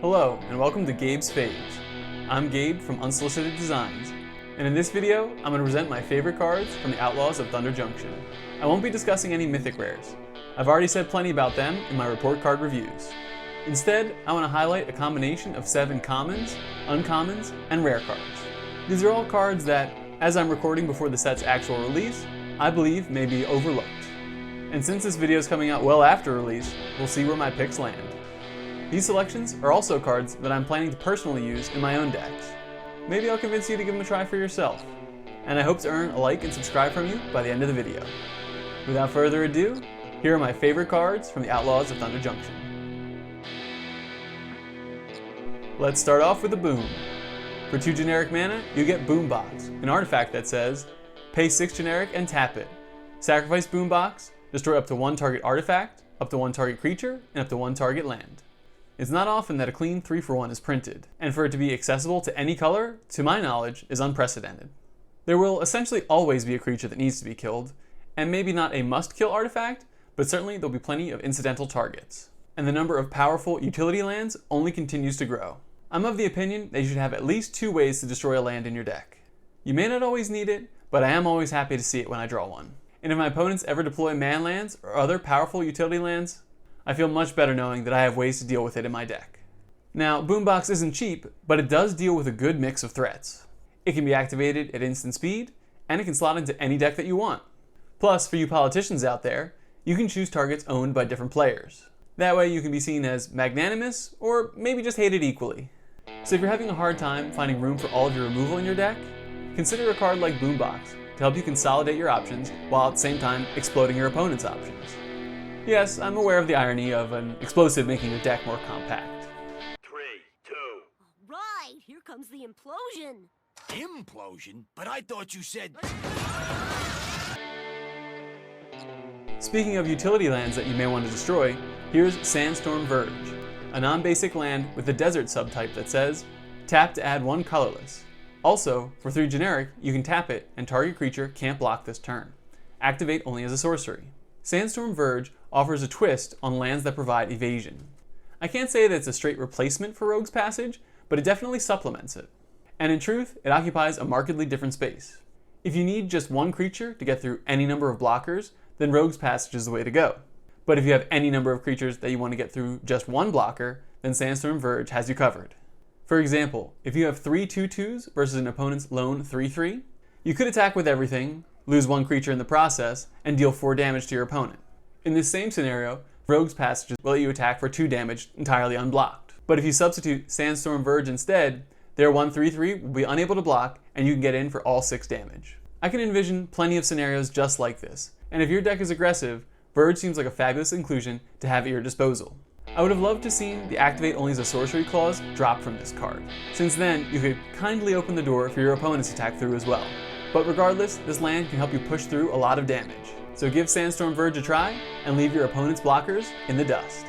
Hello, and welcome to Gabe's Faves. I'm Gabe from Unsolicited Designs, and in this video, I'm going to present my favorite cards from the Outlaws of Thunder Junction. I won't be discussing any mythic rares. I've already said plenty about them in my report card reviews. Instead, I want to highlight a combination of 7 commons, uncommons, and rare cards. These are all cards that, as I'm recording before the set's actual release, I believe may be overlooked. And since this video is coming out well after release, we'll see where my picks land. These selections are also cards that I'm planning to personally use in my own decks. Maybe I'll convince you to give them a try for yourself. And I hope to earn a like and subscribe from you by the end of the video. Without further ado, here are my favorite cards from the Outlaws of Thunder Junction. Let's start off with a Boom. For 2 generic mana, you get Boombox, an artifact that says, pay 6 generic and tap it. Sacrifice Boombox, destroy up to 1 target artifact, up to 1 target creature, and up to 1 target land. It's not often that a clean 3-for-1 is printed, and for it to be accessible to any color, to my knowledge, is unprecedented. There will essentially always be a creature that needs to be killed, and maybe not a must-kill artifact, but certainly there'll be plenty of incidental targets. And the number of powerful utility lands only continues to grow. I'm of the opinion that you should have at least 2 ways to destroy a land in your deck. You may not always need it, but I am always happy to see it when I draw one. And if my opponents ever deploy man lands or other powerful utility lands, I feel much better knowing that I have ways to deal with it in my deck. Now, Boombox isn't cheap, but it does deal with a good mix of threats. It can be activated at instant speed, and it can slot into any deck that you want. Plus, for you politicians out there, you can choose targets owned by different players. That way you can be seen as magnanimous, or maybe just hated equally. So if you're having a hard time finding room for all of your removal in your deck, consider a card like Boombox to help you consolidate your options while at the same time exploding your opponent's options. Yes, I'm aware of the irony of an explosive making your deck more compact. 3, 2. Right, here comes the implosion. Implosion? But I thought you said... Speaking of utility lands that you may want to destroy, here's Sandstorm Verge, a non-basic land with a desert subtype that says, tap to add 1 colorless. Also, for 3 generic, you can tap it and target creature can't block this turn. Activate only as a sorcery. Sandstorm Verge offers a twist on lands that provide evasion. I can't say that it's a straight replacement for Rogue's Passage, but it definitely supplements it. And in truth, it occupies a markedly different space. If you need just 1 creature to get through any number of blockers, then Rogue's Passage is the way to go. But if you have any number of creatures that you want to get through just 1 blocker, then Sandstorm Verge has you covered. For example, if you have 3 2/2s versus an opponent's lone 3/3, you could attack with everything, lose 1 creature in the process, and deal 4 damage to your opponent. In this same scenario, Rogue's Passage will let you attack for 2 damage entirely unblocked. But if you substitute Sandstorm Verge instead, their 1 3/3 will be unable to block, and you can get in for all 6 damage. I can envision plenty of scenarios just like this, and if your deck is aggressive, Verge seems like a fabulous inclusion to have at your disposal. I would have loved to see the Activate Only as a Sorcery clause drop from this card, since then you could kindly open the door for your opponent's attack through as well. But regardless, this land can help you push through a lot of damage. So give Sandstorm Verge a try, and leave your opponent's blockers in the dust.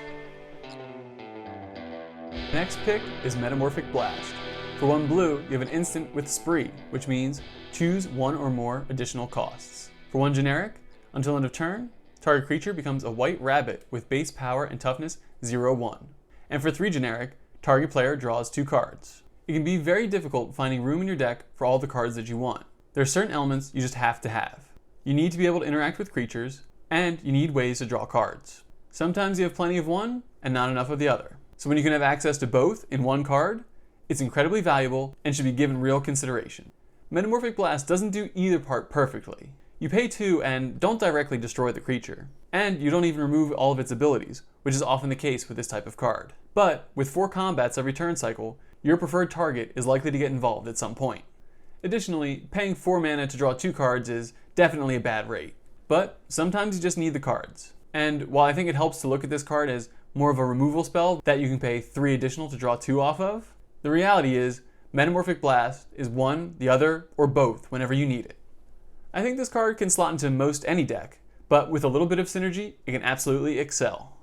Next pick is Metamorphic Blast. For 1 blue, you have an instant with Spree, which means choose 1 or more additional costs. For 1 generic, until end of turn, target creature becomes a white rabbit with base power and toughness 0/1. And for 3 generic, target player draws 2 cards. It can be very difficult finding room in your deck for all the cards that you want. There are certain elements you just have to have. You need to be able to interact with creatures, and you need ways to draw cards. Sometimes you have plenty of one, and not enough of the other. So when you can have access to both in 1 card, it's incredibly valuable and should be given real consideration. Metamorphic Blast doesn't do either part perfectly. You pay 2 and don't directly destroy the creature. And you don't even remove all of its abilities, which is often the case with this type of card. But with 4 combats every turn cycle, your preferred target is likely to get involved at some point. Additionally, paying 4 mana to draw 2 cards is definitely a bad rate. But sometimes you just need the cards. And while I think it helps to look at this card as more of a removal spell that you can pay 3 additional to draw 2 off of, the reality is Metamorphic Blast is one, the other, or both whenever you need it. I think this card can slot into most any deck, but with a little bit of synergy, it can absolutely excel.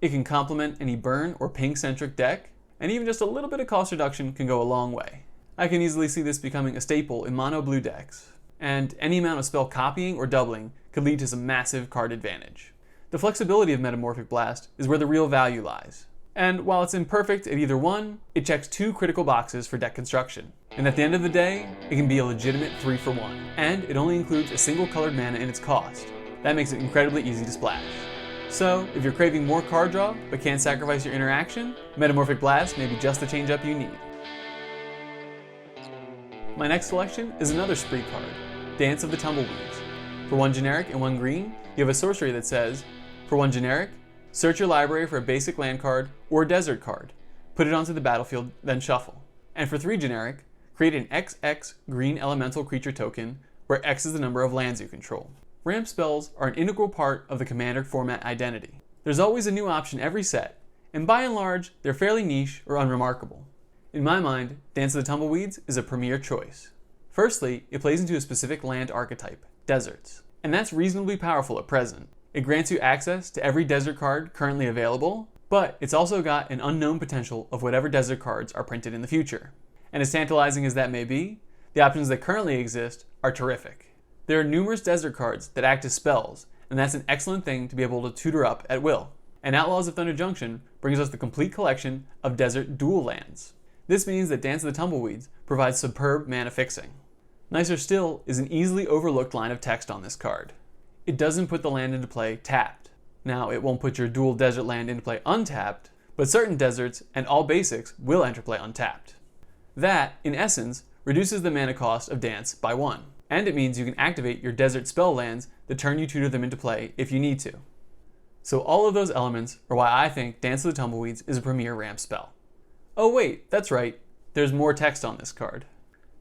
It can complement any burn or ping-centric deck, and even just a little bit of cost reduction can go a long way. I can easily see this becoming a staple in mono blue decks, and any amount of spell copying or doubling could lead to some massive card advantage. The flexibility of Metamorphic Blast is where the real value lies. And while it's imperfect at either one, it checks 2 critical boxes for deck construction. And at the end of the day, it can be a legitimate 3 for 1. And it only includes a single colored mana in its cost. That makes it incredibly easy to splash. So, if you're craving more card draw, but can't sacrifice your interaction, Metamorphic Blast may be just the change up you need. My next selection is another spree card, Dance of the Tumbleweeds. For 1 generic and 1 green, you have a sorcery that says, for 1 generic, search your library for a basic land card or a desert card, put it onto the battlefield, then shuffle. And for 3 generic, create an XX green elemental creature token where X is the number of lands you control. Ramp spells are an integral part of the Commander format identity. There's always a new option every set, and by and large, they're fairly niche or unremarkable. In my mind, Dance of the Tumbleweeds is a premier choice. Firstly, it plays into a specific land archetype, deserts, and that's reasonably powerful at present. It grants you access to every desert card currently available, but it's also got an unknown potential of whatever desert cards are printed in the future. And as tantalizing as that may be, the options that currently exist are terrific. There are numerous desert cards that act as spells, and that's an excellent thing to be able to tutor up at will. And Outlaws of Thunder Junction brings us the complete collection of desert dual lands. This means that Dance of the Tumbleweeds provides superb mana fixing. Nicer still is an easily overlooked line of text on this card. It doesn't put the land into play tapped. Now, it won't put your dual desert land into play untapped, but certain deserts and all basics will enter play untapped. That, in essence, reduces the mana cost of Dance by 1. And it means you can activate your desert spell lands the turn you tutor them into play if you need to. So all of those elements are why I think Dance of the Tumbleweeds is a premier ramp spell. Oh wait, that's right, there's more text on this card.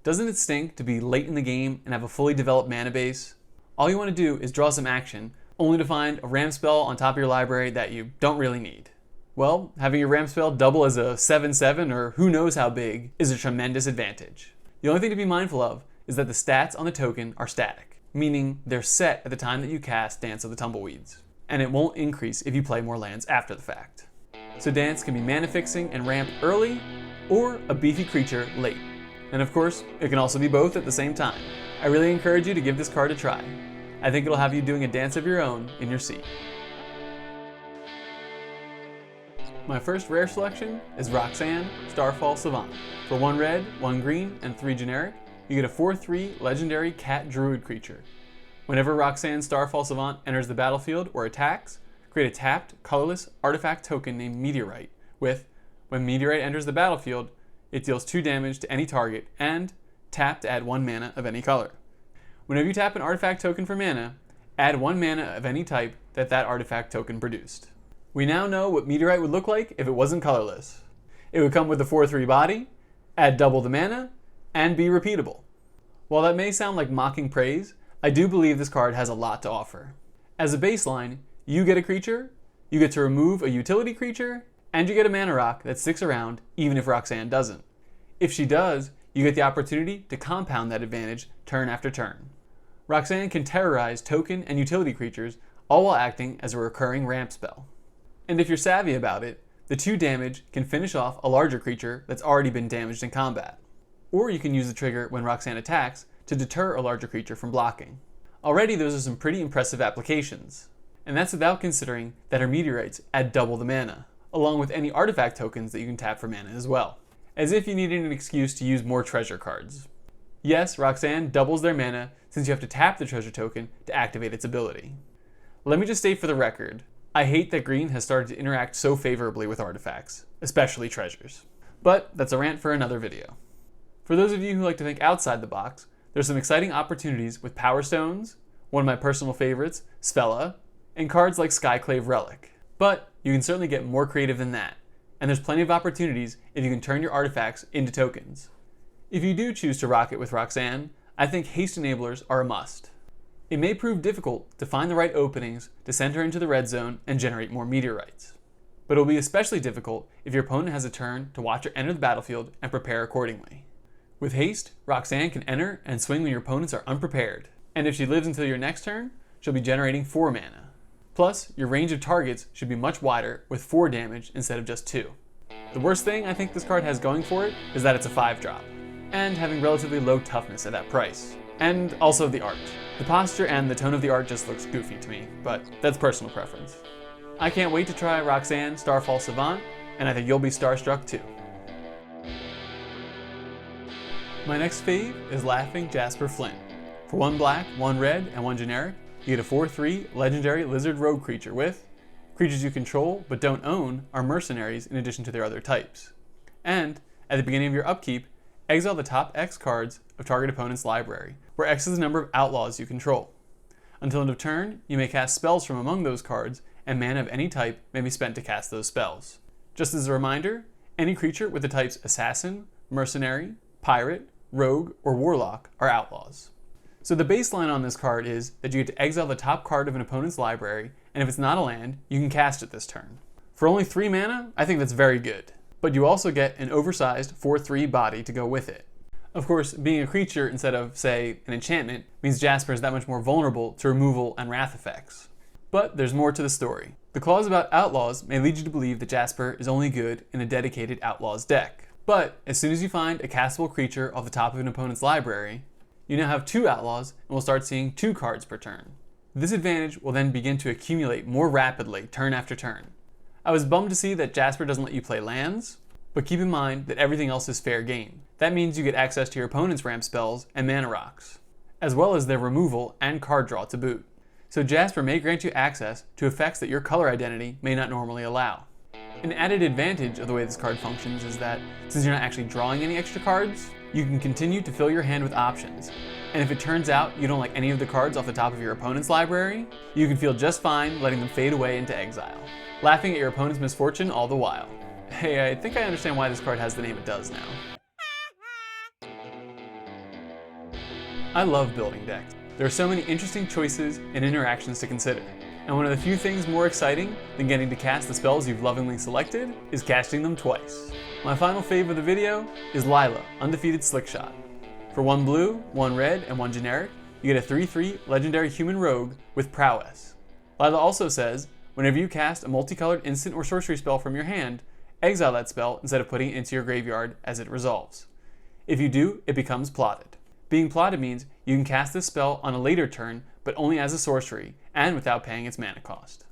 Doesn't it stink to be late in the game and have a fully developed mana base? All you want to do is draw some action, only to find a ramp spell on top of your library that you don't really need. Well, having your ramp spell double as a 7/7 or who knows how big is a tremendous advantage. The only thing to be mindful of is that the stats on the token are static, meaning they're set at the time that you cast Dance of the Tumbleweeds, and it won't increase if you play more lands after the fact. So Dance can be mana fixing and ramp early, or a beefy creature late. And of course, it can also be both at the same time. I really encourage you to give this card a try. I think it'll have you doing a dance of your own in your seat. My first rare selection is Roxanne, Starfall, Savant. For 1 red, 1 green, and 3 generic, you get a 4/3 legendary cat druid creature. Whenever Roxanne, Starfall, Savant enters the battlefield or attacks, create a tapped, colorless artifact token named Meteorite with, when Meteorite enters the battlefield, it deals 2 damage to any target and tap to add 1 mana of any color. Whenever you tap an artifact token for mana, add 1 mana of any type that artifact token produced. We now know what Meteorite would look like if it wasn't colorless. It would come with a 4/3 body, add double the mana, and be repeatable. While that may sound like mocking praise, I do believe this card has a lot to offer. As a baseline, you get a creature, you get to remove a utility creature, and you get a mana rock that sticks around even if Roxanne doesn't. If she does, you get the opportunity to compound that advantage turn after turn. Roxanne can terrorize token and utility creatures, all while acting as a recurring ramp spell. And if you're savvy about it, the 2 damage can finish off a larger creature that's already been damaged in combat. Or you can use the trigger when Roxanne attacks to deter a larger creature from blocking. Already those are some pretty impressive applications. And that's without considering that her meteorites add double the mana, along with any artifact tokens that you can tap for mana as well. As if you needed an excuse to use more treasure cards. Yes, Roxanne doubles their mana since you have to tap the treasure token to activate its ability. Let me just state for the record, I hate that green has started to interact so favorably with artifacts, especially treasures. But that's a rant for another video. For those of you who like to think outside the box, there's some exciting opportunities with Power Stones, one of my personal favorites, Svella, and cards like Skyclave Relic. But you can certainly get more creative than that, and there's plenty of opportunities if you can turn your artifacts into tokens. If you do choose to rock it with Roxanne, I think haste enablers are a must. It may prove difficult to find the right openings to send her into the red zone and generate more meteorites. But it'll be especially difficult if your opponent has a turn to watch her enter the battlefield and prepare accordingly. With haste, Roxanne can enter and swing when your opponents are unprepared. And if she lives until your next turn, she'll be generating 4 mana. Plus, your range of targets should be much wider with 4 damage instead of just 2. The worst thing I think this card has going for it is that it's a 5-drop, and having relatively low toughness at that price. And also the art. The posture and the tone of the art just looks goofy to me, but that's personal preference. I can't wait to try Roxanne, Starfall, Savant, and I think you'll be starstruck too. My next fave is Laughing Jasper Flint. For 1 black, 1 red, and 1 generic, you get a 4/3 legendary lizard rogue creature with creatures you control but don't own are mercenaries in addition to their other types. And, at the beginning of your upkeep, exile the top X cards of target opponent's library, where X is the number of outlaws you control. Until end of turn, you may cast spells from among those cards, and mana of any type may be spent to cast those spells. Just as a reminder, any creature with the types Assassin, Mercenary, Pirate, Rogue, or Warlock are outlaws. So the baseline on this card is that you get to exile the top card of an opponent's library, and if it's not a land, you can cast it this turn. For only 3 mana, I think that's very good. But you also get an oversized 4/3 body to go with it. Of course, being a creature instead of, say, an enchantment means Jasper is that much more vulnerable to removal and wrath effects. But there's more to the story. The clause about outlaws may lead you to believe that Jasper is only good in a dedicated outlaws deck. But as soon as you find a castable creature off the top of an opponent's library, you now have 2 outlaws and will start seeing 2 cards per turn. This advantage will then begin to accumulate more rapidly turn after turn. I was bummed to see that Jasper doesn't let you play lands, but keep in mind that everything else is fair game. That means you get access to your opponent's ramp spells and mana rocks, as well as their removal and card draw to boot. So Jasper may grant you access to effects that your color identity may not normally allow. An added advantage of the way this card functions is that, since you're not actually drawing any extra cards, you can continue to fill your hand with options. And if it turns out you don't like any of the cards off the top of your opponent's library, you can feel just fine letting them fade away into exile, laughing at your opponent's misfortune all the while. Hey, I think I understand why this card has the name it does now. I love building decks. There are so many interesting choices and interactions to consider. And one of the few things more exciting than getting to cast the spells you've lovingly selected is casting them twice. My final fave of the video is Lilah, Undefeated Slickshot. For 1 blue, 1 red, and 1 generic, you get a 3/3 legendary human rogue with prowess. Lilah also says, whenever you cast a multicolored instant or sorcery spell from your hand, exile that spell instead of putting it into your graveyard as it resolves. If you do, it becomes plotted. Being plotted means you can cast this spell on a later turn, but only as a sorcery, and without paying its mana cost.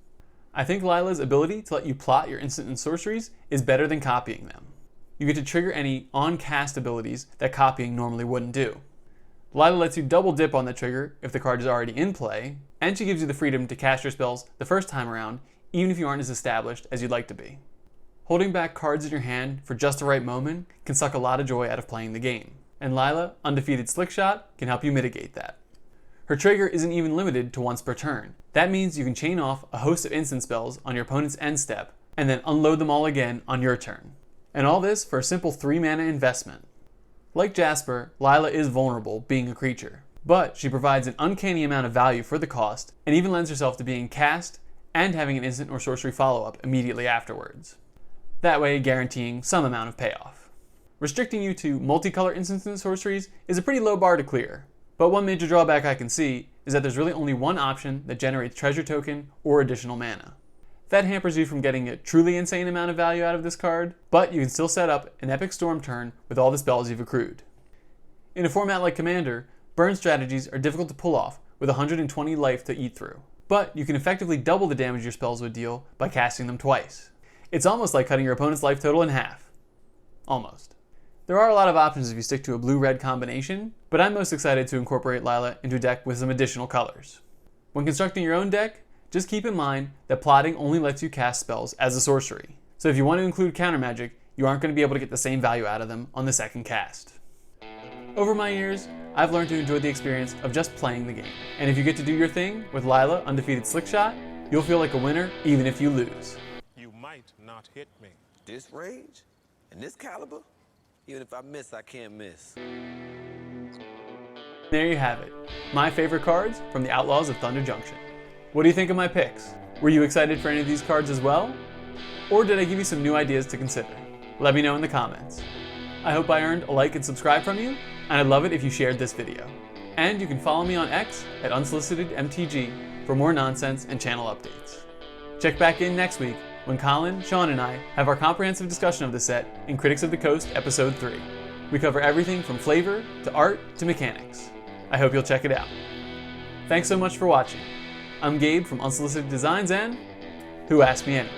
I think Lilah's ability to let you plot your instant and sorceries is better than copying them. You get to trigger any on-cast abilities that copying normally wouldn't do. Lilah lets you double dip on the trigger if the card is already in play, and she gives you the freedom to cast your spells the first time around, even if you aren't as established as you'd like to be. Holding back cards in your hand for just the right moment can suck a lot of joy out of playing the game, and Lilah, Undefeated Slickshot, can help you mitigate that. Her trigger isn't even limited to once per turn. That means you can chain off a host of instant spells on your opponent's end step, and then unload them all again on your turn. And all this for a simple 3 mana investment. Like Jasper, Lilah is vulnerable, being a creature, but she provides an uncanny amount of value for the cost, and even lends herself to being cast and having an instant or sorcery follow-up immediately afterwards. That way guaranteeing some amount of payoff. Restricting you to multicolor instants and sorceries is a pretty low bar to clear, but one major drawback I can see is that there's really only one option that generates treasure token or additional mana. That hampers you from getting a truly insane amount of value out of this card, but you can still set up an epic storm turn with all the spells you've accrued. In a format like Commander, burn strategies are difficult to pull off with 120 life to eat through, but you can effectively double the damage your spells would deal by casting them twice. It's almost like cutting your opponent's life total in half. Almost. There are a lot of options if you stick to a blue-red combination, but I'm most excited to incorporate Lilah into a deck with some additional colors. When constructing your own deck, just keep in mind that plotting only lets you cast spells as a sorcery. So if you want to include counter magic, you aren't going to be able to get the same value out of them on the second cast. Over my years, I've learned to enjoy the experience of just playing the game. And if you get to do your thing with Lilah, Undefeated Slickshot, you'll feel like a winner even if you lose. You might not hit me. This range and this caliber, even if I miss, I can't miss. There you have it, my favorite cards from the Outlaws of Thunder Junction. What do you think of my picks? Were you excited for any of these cards as well? Or did I give you some new ideas to consider? Let me know in the comments. I hope I earned a like and subscribe from you, and I'd love it if you shared this video. And you can follow me on X at UnsolicitedMTG for more nonsense and channel updates. Check back in next week when Colin, Sean, and I have our comprehensive discussion of the set in Critics of the Coast Episode 3. We cover everything from flavor to art to mechanics. I hope you'll check it out. Thanks so much for watching. I'm Gabe from Unsolicited Designs and Who Asked Me Anyway?